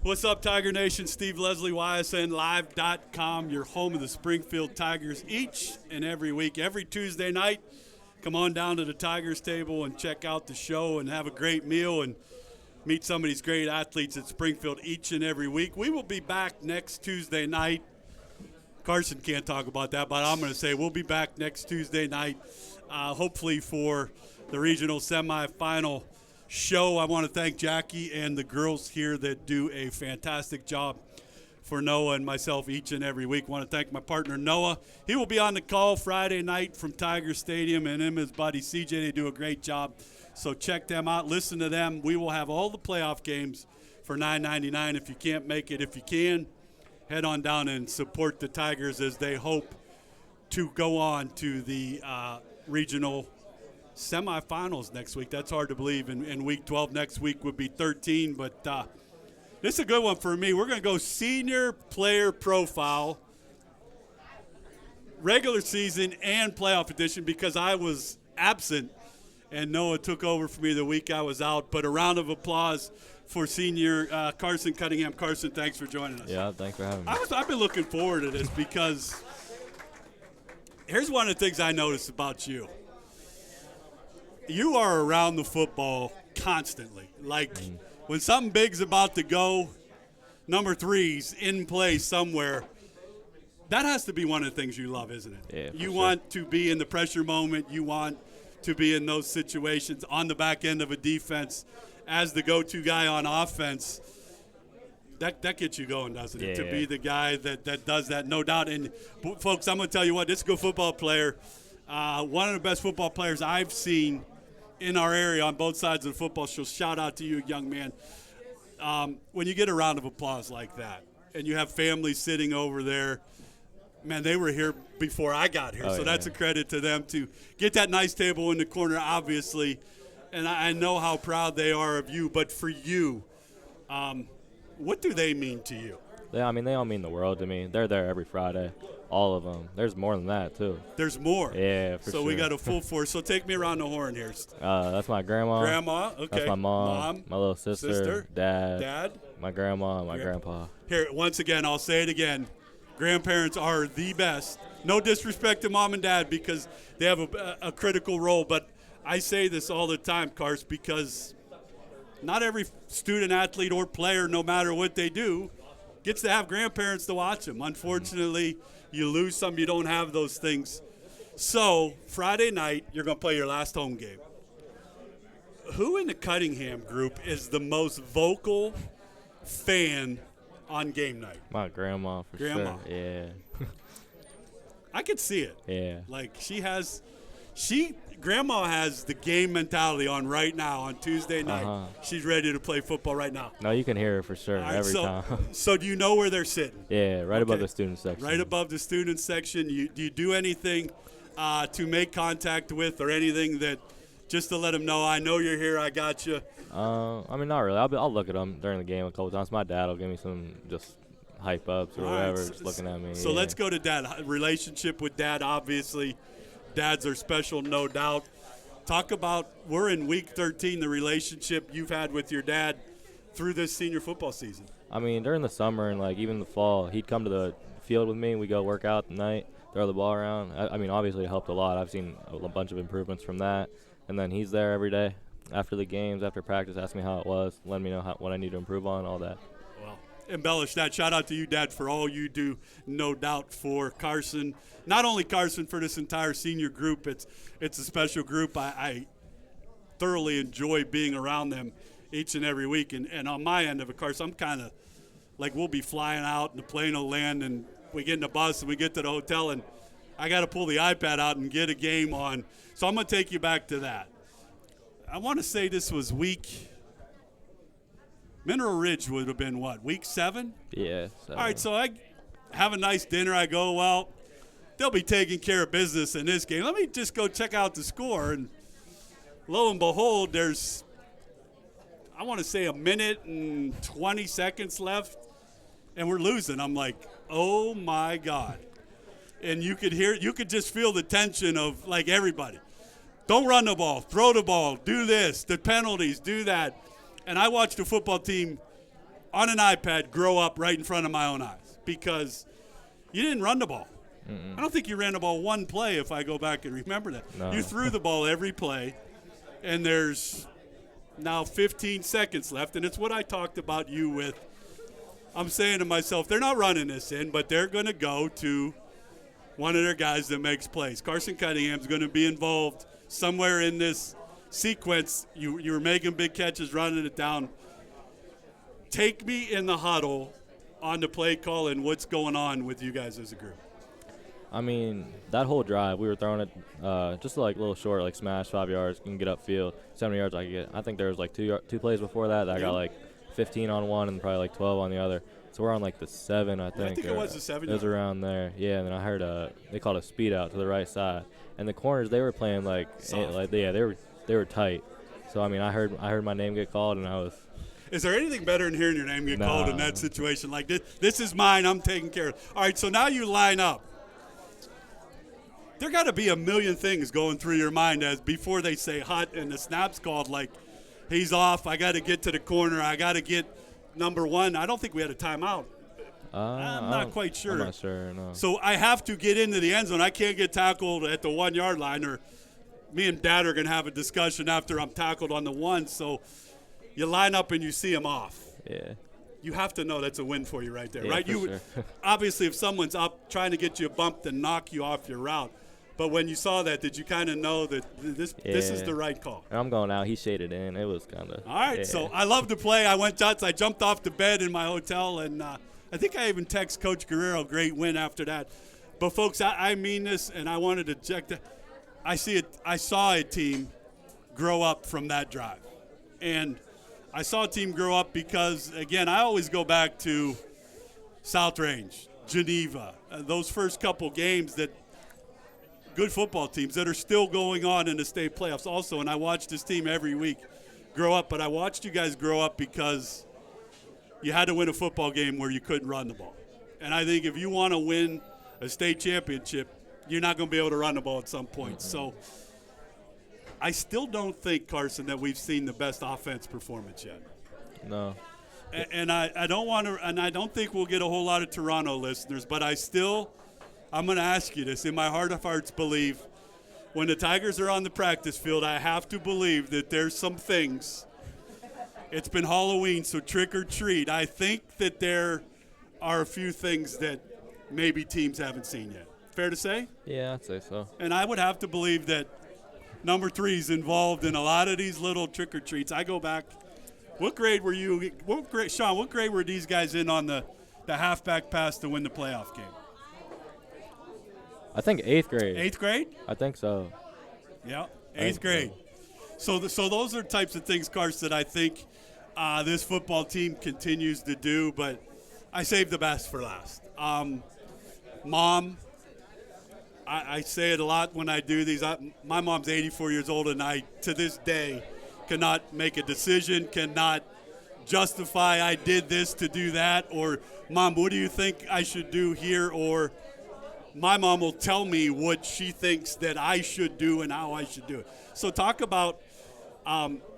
What's up, Tiger Nation? Steve Leslie, YSNLive.com, your home of the Springfield Tigers each and every week. Every Tuesday night, come on down to the Tigers table and check out the show and have a great meal and meet some of these great athletes at Springfield each and every week. We will be back next Tuesday night. Carson can't talk about that, but I'm going to say we'll be back next Tuesday night, hopefully for the regional semifinal show. I want to thank Jackie and the girls here that do a fantastic job for Noah and myself each and every week. I want to thank my partner Noah. He will be on the call Friday night from Tiger Stadium, and him and his buddy CJ, they do a great job. So check them out. Listen to them. We will have all the playoff games for $9.99 if you can't make it. If you can, head on down and support the Tigers as they hope to go on to the regional semifinals next week. That's hard to believe. In week 12 next week would be 13, but this is a good one for me. We're going to go senior player profile, regular season and playoff edition, because I was absent and Noah took over for me the week I was out. But a round of applause for senior Carson Cunningham. Carson, thanks for joining us. Yeah, thanks for having me. I've been looking forward to this because here's one of the things I noticed about you. You are around the football constantly. Like when something big's about to go, number 3's in play somewhere, that has to be one of the things you love, isn't it? Yeah, you sure. want to be in the pressure moment. You want to be in those situations on the back end of a defense as the go-to guy on offense. That gets you going, doesn't it? Yeah. To be the guy that does that, no doubt. And, folks, I'm going to tell you what, this is a good football player. One of the best football players I've seen in our area on both sides of the football show. Shout out to you, young man. When you get a round of applause like that and you have families sitting over there, man, they were here before I got here. So that's a credit to them to get that nice table in the corner, obviously. And I know how proud they are of you. But for you, what do they mean to you? They all mean the world to me. They're there every Friday, all of them. There's more than that, too. There's more. Yeah, for sure. So we got a full force. So take me around the horn here. That's my grandma. Grandma, okay. That's my mom, my little sister, dad, my grandma, and my grandpa. Here, once again, I'll say it again. Grandparents are the best. No disrespect to mom and dad because they have a critical role. But I say this all the time, Cars, because not every student, athlete, or player, no matter what they do, gets to have grandparents to watch them. Unfortunately, you lose some, you don't have those things. So Friday night, you're going to play your last home game. Who in the Cunningham group is the most vocal fan on game night? My grandma, for sure. Yeah. I could see it. Yeah. Like Grandma has the game mentality on right now on Tuesday night. She's ready to play football right now. No, you can hear her for sure every time. So do you know where they're sitting? Yeah, right above the student section. Right above the student section. Do you do anything to make contact with or anything that just to let them know, I know you're here, I got you? Not really. I'll look at them during the game a couple times. My dad will give me some just hype ups or whatever, just looking at me. So let's go to Dad. Relationship with Dad, obviously. Dads are special, no doubt. Talk about, we're in week 13, the relationship you've had with your dad through this senior football season. I mean, during the summer and, even the fall, he'd come to the field with me. We go work out at night, throw the ball around. Obviously it helped a lot. I've seen a bunch of improvements from that. And then he's there every day after the games, after practice, asking me how it was, letting me know what I need to improve on, all that. Well, embellish that. Shout out to you, Dad, for all you do, no doubt, for Carson. Not only Carson, for this entire senior group. It's a special group. I thoroughly enjoy being around them each and every week. And on my end of it, Carson, I'm kind of like we'll be flying out and the plane will land and we get in the bus and we get to the hotel and I got to pull the iPad out and get a game on. So I'm going to take you back to that. I want to say this was Mineral Ridge would have been what, week 7? Yeah. 7. All right, so I have a nice dinner. I go, well, they'll be taking care of business in this game. Let me just go check out the score. And lo and behold, there's, I want to say, a minute and 20 seconds left, and we're losing. I'm like, oh, my God. And you could just feel the tension of, everybody. Don't run the ball, throw the ball, do this, the penalties, do that. And I watched the football team on an iPad grow up right in front of my own eyes because you didn't run the ball. I don't think you ran the ball one play if I go back and remember that. No. You threw the ball every play, and there's now 15 seconds left, and it's what I talked about you with. I'm saying to myself, they're not running this in, but they're going to go to one of their guys that makes plays. Carson Cunningham's going to be involved somewhere in this sequence. You were making big catches, running it down. Take me in the huddle on the play call and what's going on with you guys as a group. I mean, that whole drive, we were throwing it just like a little short, like smash 5 yards, can get upfield. 70 yards I could get. I think there was like two plays before that I got like 15 on one and probably like 12 on the other. So we're on like the 7, I think. I think it was the 7. It was around there. Yeah, and then I heard they called a speed out to the right side. And the corners, they were playing they were tight. So I mean, I heard my name get called, and I was. Is there anything better than hearing your name get called in that situation? Like this is mine, I'm taking care of it. All right, so now you line up. There got to be a million things going through your mind as before they say hot and the snap's called, like he's off, I got to get to the corner, I got to get number 1. I don't think we had a timeout. I'm not quite sure. I'm not sure, no. So I have to get into the end zone. I can't get tackled at the 1 yard line, or me and Dad are going to have a discussion after I'm tackled on the 1. So you line up and you see him off. Yeah. You have to know that's a win for you right there, Yeah, right? Sure. Obviously, if someone's up trying to get you bumped and knock you off your route, but when you saw that, did you kind of know that this is the right call? And I'm going out. He shaded in. It was kind of. All right, so I love to play. I went nuts. I jumped off the bed in my hotel, and I think I even text Coach Guerrero, great win after that. But, folks, I mean this, and I wanted to check that. I saw a team grow up from that drive. And I saw a team grow up because, again, I always go back to South Range, Geneva, those first couple games that good football teams that are still going on in the state playoffs also. And I watch this team every week grow up. But I watched you guys grow up because you had to win a football game where you couldn't run the ball. And I think if you want to win a state championship, you're not going to be able to run the ball at some point. So I still don't think, Carson, that we've seen the best offense performance yet. No. And I don't want to, and I don't think we'll get a whole lot of Toronto listeners, but I'm going to ask you this. In my heart of hearts, believe when the Tigers are on the practice field, I have to believe that there's some things. It's been Halloween, so trick or treat. I think that there are a few things that maybe teams haven't seen yet. Fair to say? Yeah, I'd say so. And I would have to believe that number 3 is involved in a lot of these little trick or treats. I go back. What grade were you? Sean, what grade were these guys in on the halfback pass to win the playoff game? I think 8th grade. 8th grade? I think so. Yeah, 8th grade. So those are types of things, Carson, that I think this football team continues to do. But I saved the best for last. Mom, I say it a lot when I do these. My mom's 84 years old, and I, to this day, cannot make a decision, cannot justify I did this to do that, or, Mom, what do you think I should do here? Or my mom will tell me what she thinks that I should do and how I should do it. So talk about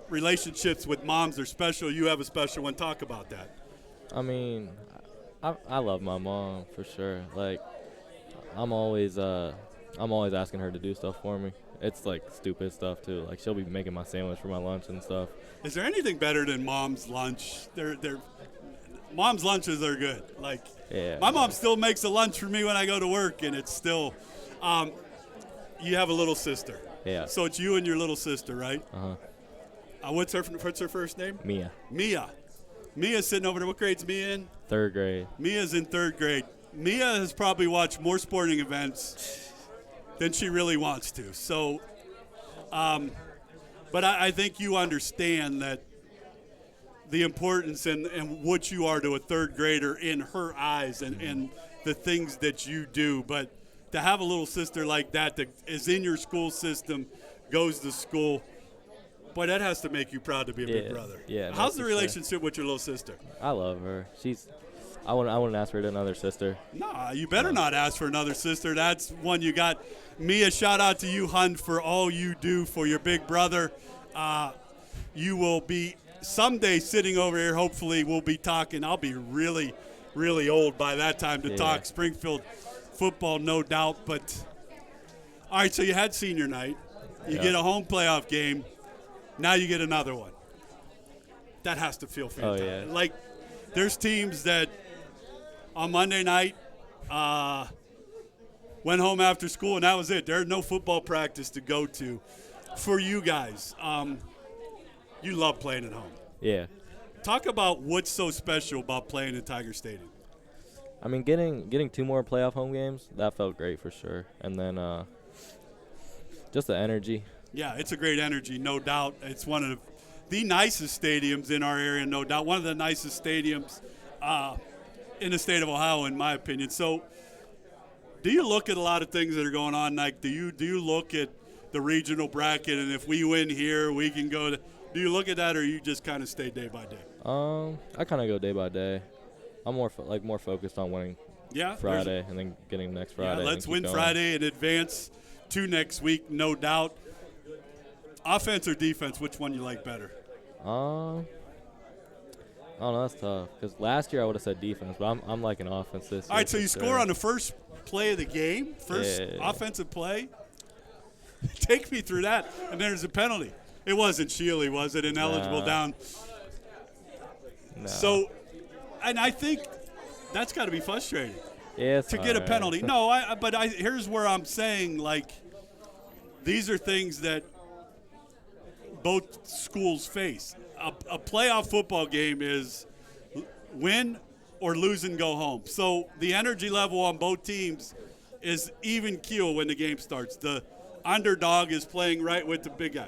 relationships with moms are special. You have a special one. Talk about that. I mean, I love my mom for sure. Like, I'm always asking her to do stuff for me. It's like stupid stuff too. Like, she'll be making my sandwich for my lunch and stuff. Is there anything better than mom's lunch? Mom's lunches are good. Like, yeah, my mom still makes a lunch for me when I go to work, and it's still. You have a little sister. Yeah. So it's you and your little sister, right? Uh-huh. What's her first name? Mia. Mia's sitting over there. What grade's Mia in? 3rd grade. Mia's in 3rd grade. Mia has probably watched more sporting events than she really wants to. So, but I think you understand that the importance and what you are to a 3rd grader in her eyes and the things that you do. But to have a little sister like that is in your school system, goes to school, boy, that has to make you proud to be a big brother. Yeah. How's the relationship with your little sister? I love her. I wouldn't ask for another sister. No, you better not ask for another sister. That's one you got. Mia, shout out to you, hun, for all you do for your big brother. You will be someday sitting over here, hopefully we'll be talking. I'll be really, really old by that time to talk Springfield football, no doubt. But, all right, so you had senior night. You get a home playoff game. Now you get another one. That has to feel fantastic. Oh, yeah. Like, there's teams that on Monday night went home after school, and that was it. There's no football practice to go to. For you guys, you love playing at home. Yeah. Talk about what's so special about playing in Tiger Stadium. I mean, getting 2 more playoff home games, that felt great for sure. And then just the energy. Yeah, it's a great energy, no doubt. It's one of the nicest stadiums in our area, no doubt. One of the nicest stadiums in the state of Ohio, in my opinion. So do you look at a lot of things that are going on? Like, do you look at the regional bracket, and if we win here, we can go to – do you look at that, or you just kind of stay day by day? I kind of go day by day. I'm more focused on winning Friday and then getting next Friday. Yeah, let's win Friday and advance to next week, no doubt. Offense or defense, which one you like better? I don't know. That's tough because last year I would have said defense, but I'm liking offense this year. All right, so you score on the first play of the game, first offensive play. Take me through that, and there's a penalty. It wasn't Shealy, was it? Ineligible down. No. So, and I think that's got to be frustrating. Yeah, to get a penalty. No, but here's where I'm saying, like, these are things that both schools face. A playoff football game is win or lose and go home. So the energy level on both teams is even keel when the game starts. The underdog is playing right with the big guy.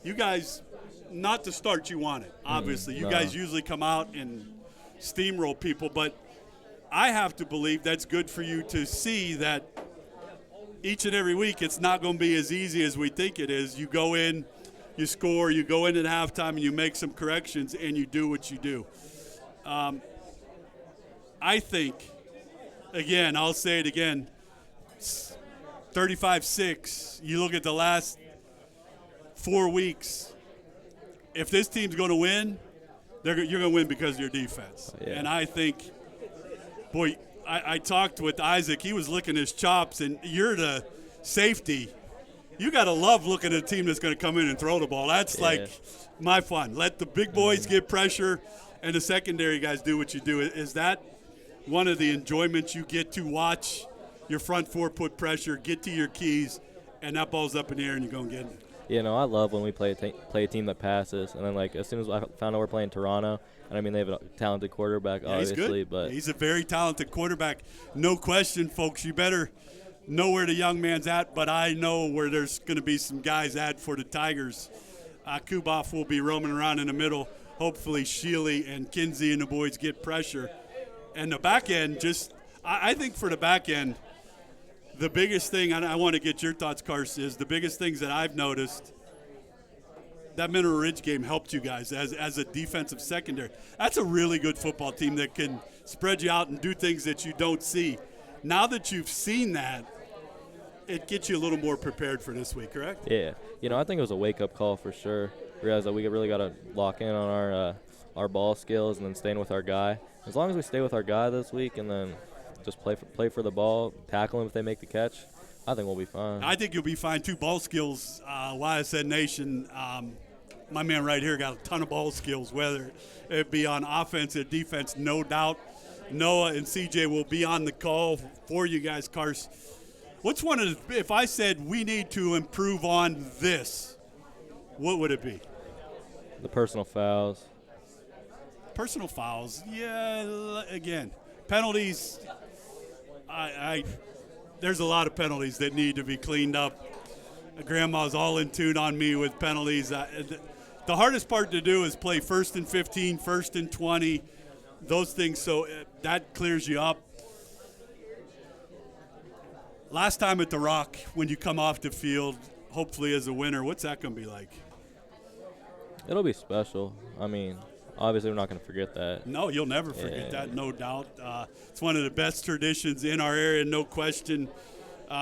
You guys, not to start, you want it, obviously. You guys usually come out and steamroll people, but I have to believe that's good for you to see that each and every week it's not going to be as easy as we think it is. You go in, you score, you go in at halftime, and you make some corrections, and you do what you do. I think, again, I'll say it again, 35-6, you look at the last 4 weeks, if this team's going to win, you're going to win because of your defense. Yeah. And I think, boy, I talked with Isaac. He was licking his chops, and you're the safety. You got to love looking at a team that's going to come in and throw the ball. That's like my fun. Let the big boys get pressure, and the secondary guys do what you do. Is that one of the enjoyments you get to watch your front four put pressure, get to your keys, and that ball's up in the air and you're going to get it? You know, I love when we play a team that passes. And then, like, as soon as I found out we're playing Toronto, and I mean, they have a talented quarterback, obviously. He's good. But he's a very talented quarterback. No question, folks. You better know where the young man's at, but I know where there's going to be some guys at for the Tigers. Kuboff will be roaming around in the middle. Hopefully Shealy and Kinsey and the boys get pressure. And the back end, I think for the back end, the biggest thing, and I want to get your thoughts, Carson, is the biggest things that I've noticed, that Mineral Ridge game helped you guys as a defensive secondary. That's a really good football team that can spread you out and do things that you don't see. Now that you've seen that, it gets you a little more prepared for this week, correct? Yeah. You know, I think it was a wake-up call for sure. Realize that we really got to lock in on our ball skills and then staying with our guy. As long as we stay with our guy this week and then just play for the ball, tackle them if they make the catch, I think we'll be fine. I think you'll be fine, too. Ball skills, YSN Nation, my man right here got a ton of ball skills, whether it be on offense or defense, no doubt. Noah and CJ will be on the call for you guys, Carson. What's one of the, if I said we need to improve on this, what would it be? The personal fouls. Personal fouls, yeah, again. Penalties, there's a lot of penalties that need to be cleaned up. Grandma's all in tune on me with penalties. The hardest part to do is play 1st and 15, 1st and 20, those things, so that clears you up. Last time at the Rock, when you come off the field, hopefully as a winner, what's that going to be like? It'll be special. I mean, obviously we're not going to forget that. No, you'll never forget that, no doubt. It's one of the best traditions in our area, no question.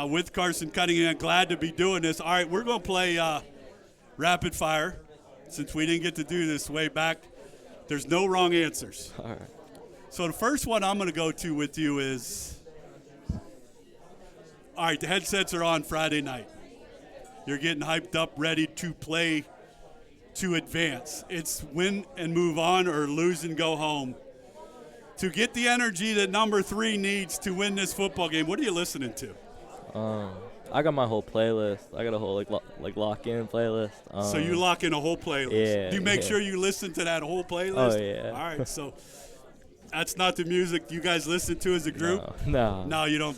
With Carson Cunningham, glad to be doing this. All right, we're going to play rapid fire. since we didn't get to do this way back, there's no wrong answers. All right. So the first one I'm going to go to with you is, all right, the headsets are on Friday night. You're getting hyped up, ready to play to advance. It's win and move on or lose and go home. To get the energy that number 3 needs to win this football game, what are you listening to? I got my whole playlist. I got a whole lock-in playlist. So you lock in a whole playlist. Yeah. Do you make sure you listen to that whole playlist? Oh, yeah. All right, so that's not the music you guys listen to as a group? No, you don't.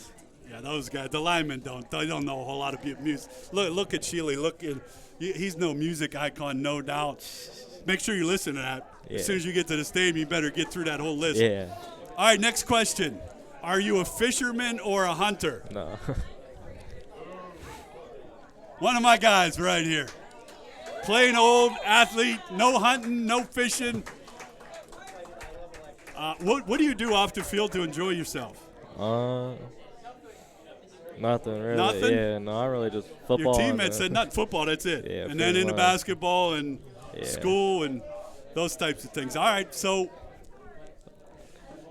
Yeah, those guys, the linemen don't. They don't know a whole lot of music. Look at Sheely. He's no music icon, no doubt. Make sure you listen to that. Yeah. As soon as you get to the stadium, you better get through that whole list. Yeah. All right, next question. Are you a fisherman or a hunter? No. One of my guys right here. Plain old athlete, no hunting, no fishing. What do you do off the field to enjoy yourself? Nothing really. Nothing? Yeah, no, I really just football. Your teammate said not football, that's it. Yeah, and then into much. basketball and Yeah. school and those types of things. All right, so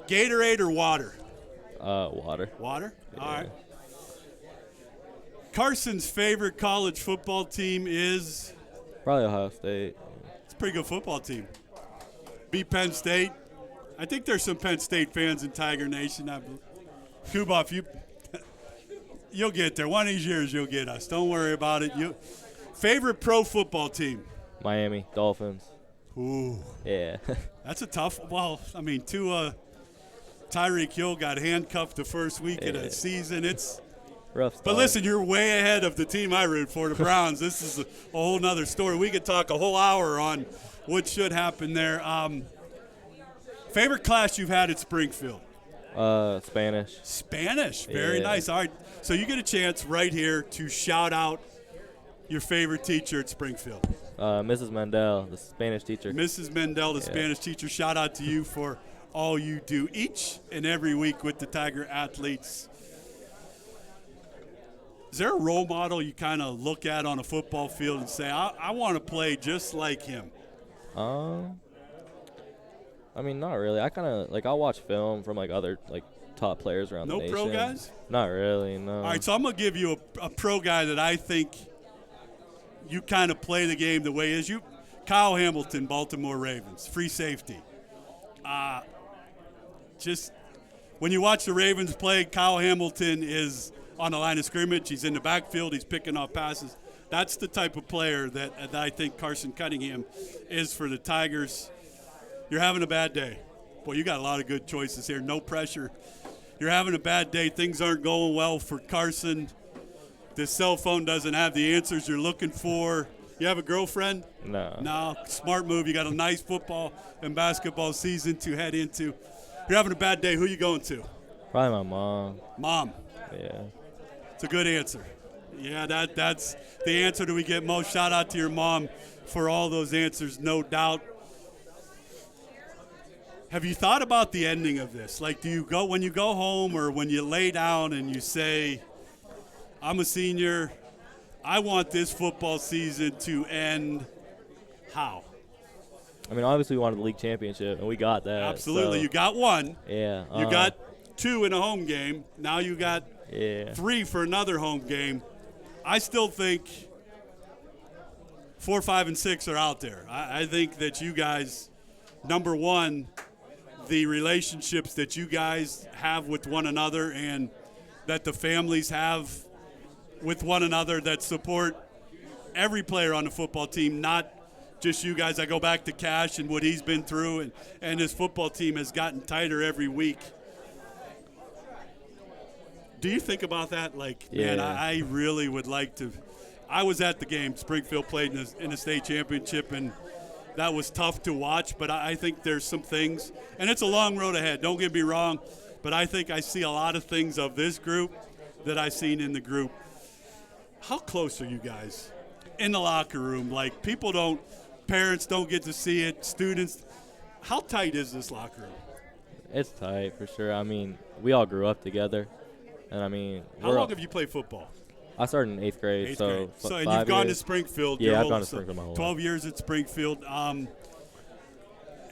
Gatorade or water? Water. Water? Yeah. All right. Carson's favorite college football team is? Probably Ohio State. It's a pretty good football team. Beat Penn State. I think there's some Penn State fans in Tiger Nation. Kuboff, you'll get there. One of these years you'll get us. Don't worry about it. Favorite pro football team? Miami Dolphins. Ooh. Yeah. That's a tough. Well, I mean, Tyreek Hill got handcuffed the first week of the season. It's rough start. But listen, you're way ahead of the team I root for, the Browns. This is a whole nother story. We could talk a whole hour on what should happen there. Favorite class you've had at Springfield? Spanish. Spanish. Very Yeah. nice. All right. So you get a chance right here to shout out your favorite teacher at Springfield. Mrs. Mendel, the Spanish teacher. Mrs. Mendel, the Spanish teacher, shout out to you for all you do each and every week with the Tiger athletes. Is there a role model you kind of look at on a football field and say, I want to play just like him? I mean, not really. I kind of, I'll watch film from, other, top players around the nation. No pro guys? Not really, no. All right, so I'm going to give you a pro guy that I think you kind of play the game the way is. Kyle Hamilton, Baltimore Ravens, free safety. Just when you watch the Ravens play, Kyle Hamilton is on the line of scrimmage. He's in the backfield. He's picking off passes. That's the type of player that I think Carson Cunningham is for the Tigers. You're having a bad day. Boy, you got a lot of good choices here. No pressure. You're having a bad day. Things aren't going well for Carson. This cell phone doesn't have the answers you're looking for. You have a girlfriend? No. No. Smart move. You got a nice football and basketball season to head into. You're having a bad day. Who are you going to? Probably my mom. Mom. Yeah. It's a good answer. Yeah, that's the answer that we get most. Shout out to your mom for all those answers, no doubt. Have you thought about the ending of this? Do you go when you go home or when you lay down and you say, I'm a senior, I want this football season to end how? I mean, obviously we wanted the league championship, and we got that. Absolutely. So, You got one. Yeah. You got 2 in a home game. Now you got 3 for another home game. I still think 4, 5, and 6 are out there. I think that you guys, number one, the relationships that you guys have with one another and that the families have with one another that support every player on the football team, not just you guys. I go back to Cash and what he's been through, and his football team has gotten tighter every week. Do you think about that? Man, I really would like to. I was at the game. Springfield played in the state championship, and that was tough to watch. But I think there's some things, and it's a long road ahead. Don't get me wrong, but I think I see a lot of things of this group that I've seen in the group. How close are you guys in the locker room? Parents don't get to see it. Students, how tight is this locker room? It's tight for sure. I mean, we all grew up together. And I mean, how long have you played football? I started in 8th grade. Eighth so grade. So and 5 you've gone to years. Springfield. Yeah, your I've whole- gone to Springfield my whole 12 years at Springfield.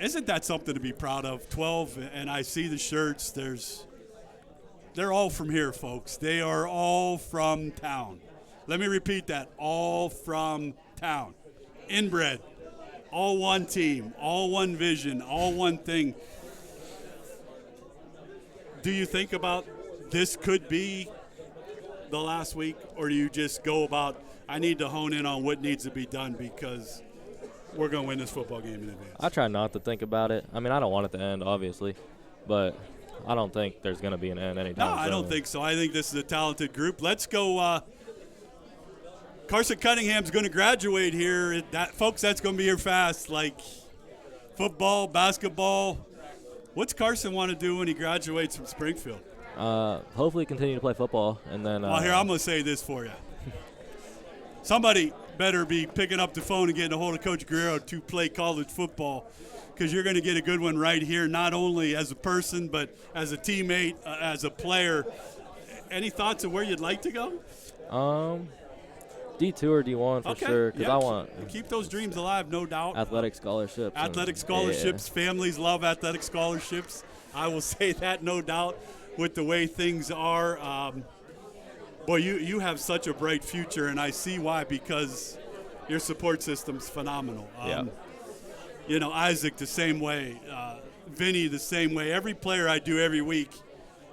Isn't that something to be proud of? 12, and I see the shirts. They're all from here, folks. They are all from town. Let me repeat that. All from town. Inbred. All one team. All one vision. All one thing. Do you think about this could be the last week, or do you just go about, I need to hone in on what needs to be done because we're going to win this football game in advance? I try not to think about it. I mean, I don't want it to end, obviously, but I don't think there's going to be an end anytime No, soon. I don't think so. I think this is a talented group. Let's go. Carson Cunningham's going to graduate here. Folks, that's going to be here fast. Like football, basketball. What's Carson want to do when he graduates from Springfield? Hopefully continue to play football, and then. Well, here, I'm going to say this for you. Somebody better be picking up the phone and getting a hold of Coach Guerrero to play college football, because you're going to get a good one right here, not only as a person but as a teammate, as a player. Any thoughts of where you'd like to go? D2 or D1 for sure, because I want keep those dreams alive, no doubt. athletic scholarships. Athletic scholarships. Yeah. Families love athletic scholarships. I will say that, no doubt, with the way things are. Boy, you have such a bright future, and I see why, because your support system's phenomenal. You know, Isaac the same way, Vinny the same way. Every player I do every week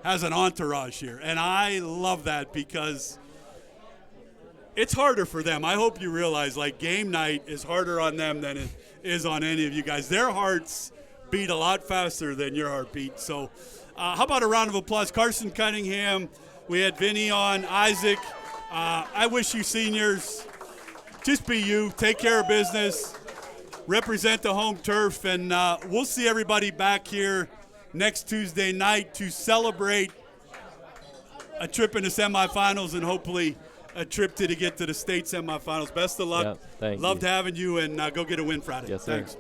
has an entourage here, and I love that because it's harder for them. I hope you realize, like, game night is harder on them than it is on any of you guys. Their hearts beat a lot faster than your heart beat. So how about a round of applause? Carson Cunningham. We had Vinny on, Isaac. I wish you seniors, just be you, take care of business, represent the home turf, and we'll see everybody back here next Tuesday night to celebrate a trip in the semifinals and hopefully a trip to get to the state semifinals. Best of luck. Yep, thank you. Loved having you, and go get a win Friday. Yes, sir. Thanks.